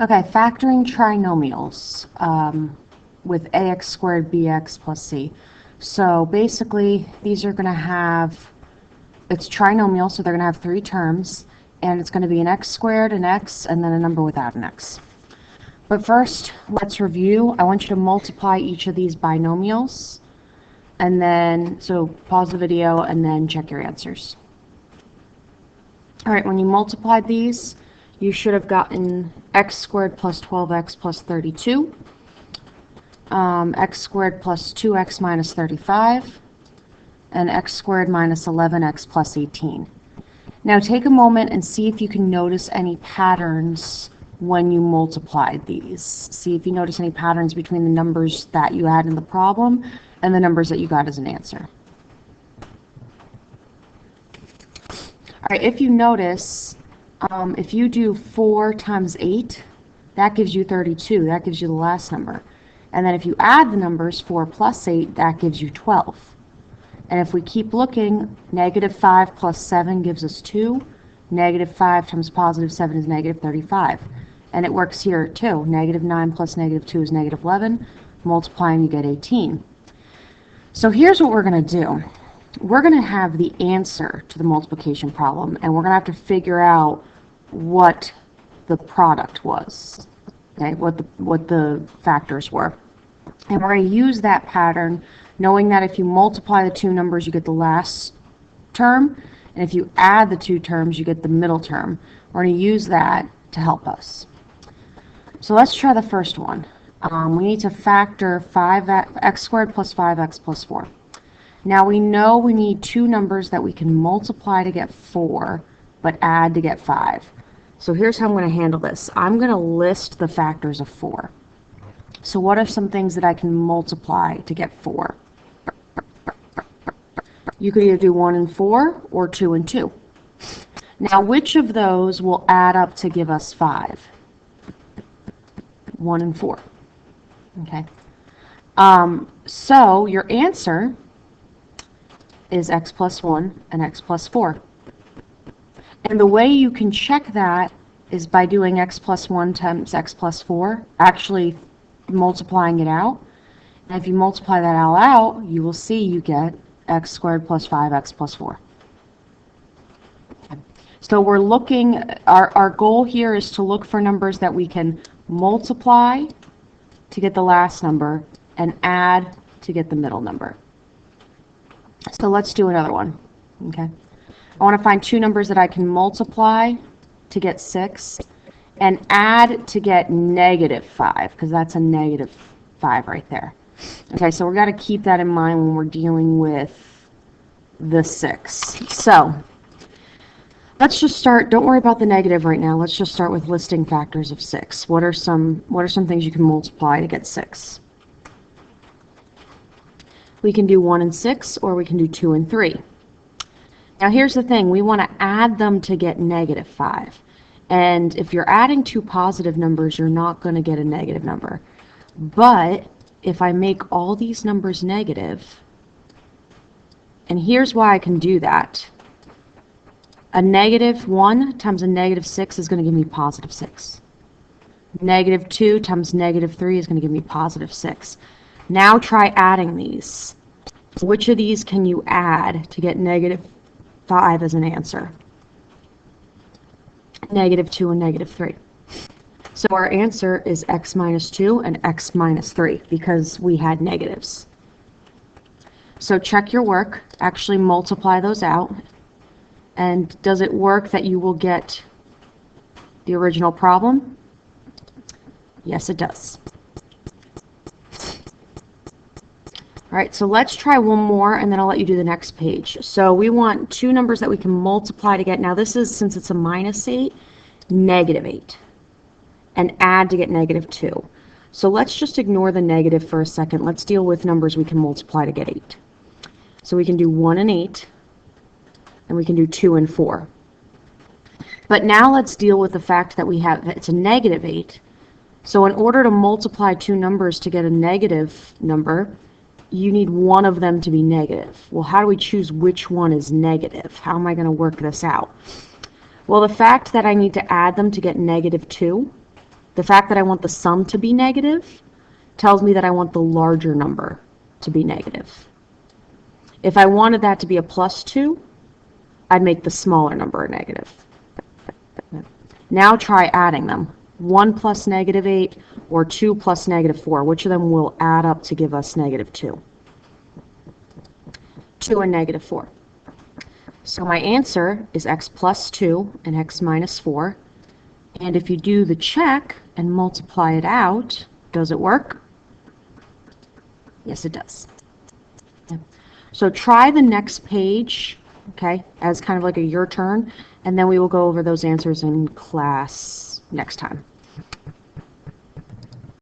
Okay, factoring trinomials with ax squared bx plus c. So basically, these are going to have, it's trinomial, so they're going to have three terms, and it's going to be an x squared, an x, and then a number without an x. But first, let's review. I want you to multiply each of these binomials, and then, so pause the video and then check your answers. All right, when you multiplied these, you should have gotten x squared plus 12x plus 32, x squared plus 2x minus 35, and x squared minus 11x plus 18. Now take a moment and see if you can notice any patterns when you multiplied these. See if you notice any patterns between the numbers that you had in the problem and the numbers that you got as an answer. All right, if you notice, if you do 4 times 8, that gives you 32. That gives you the last number. And then if you add the numbers, 4 plus 8, that gives you 12. And if we keep looking, negative 5 plus 7 gives us 2. Negative 5 times positive 7 is negative 35. And it works here too. Negative 9 plus negative 2 is negative 11. Multiplying, you get 18. So here's what we're going to do. We're going to have the answer to the multiplication problem, and we're going to have to figure out what the product was, okay, what the factors were. And we're going to use that pattern, knowing that if you multiply the two numbers, you get the last term, and if you add the two terms, you get the middle term. We're going to use that to help us. So let's try the first one. We need to factor x squared plus 5x plus 4. Now we know we need two numbers that we can multiply to get 4, but add to get 5. So here's how I'm going to handle this. I'm going to list the factors of 4. So what are some things that I can multiply to get 4? You could either do 1 and 4 or 2 and 2. Now which of those will add up to give us 5? 1 and 4. Okay. So your answer is x plus 1 and x plus 4. And the way you can check that is by doing x plus 1 times x plus 4, actually multiplying it out. And if you multiply that all out, you will see you get x squared plus 5x plus 4. Okay. So we're looking, our goal here is to look for numbers that we can multiply to get the last number and add to get the middle number. So let's do another one, okay? I want to find two numbers that I can multiply to get 6 and add to get negative 5, because that's a negative 5 right there. Okay, so we've got to keep that in mind when we're dealing with the 6. So let's just start. Don't worry about the negative right now. Let's just start with listing factors of 6. What are some things you can multiply to get 6? We can do 1 and 6, or we can do 2 and 3. Now here's the thing, we want to add them to get negative 5. And if you're adding two positive numbers, you're not going to get a negative number. But if I make all these numbers negative, and here's why I can do that. A negative 1 times a negative 6 is going to give me positive 6. Negative 2 times negative 3 is going to give me positive 6. Now try adding these. Which of these can you add to get negative 5 as an answer? Negative 2 and negative 3. So our answer is x minus 2 and x minus 3 because we had negatives. So check your work. Actually multiply those out. And does it work that you will get the original problem? Yes, it does. All right, so let's try one more, and then I'll let you do the next page. So we want two numbers that we can multiply to get, now this is, since it's a minus 8, negative 8, and add to get negative 2. So let's just ignore the negative for a second. Let's deal with numbers we can multiply to get 8. So we can do 1 and 8, and we can do 2 and 4. But now let's deal with the fact that it's a negative 8. So in order to multiply two numbers to get a negative number, you need one of them to be negative. Well, how do we choose which one is negative? How am I going to work this out? Well, the fact that I need to add them to get negative 2 The fact that I want the sum to be negative tells me that I want the larger number to be negative. If I wanted that to be a plus 2, I'd make the smaller number a negative. Now try adding them. 1 plus negative 8 or 2 plus negative 4. Which of them will add up to give us negative 2? 2 and negative 4. So my answer is x plus 2 and x minus 4. And if you do the check and multiply it out, does it work? Yes, it does. So try the next page, okay, as kind of like a your turn, and then we will go over those answers in class next time.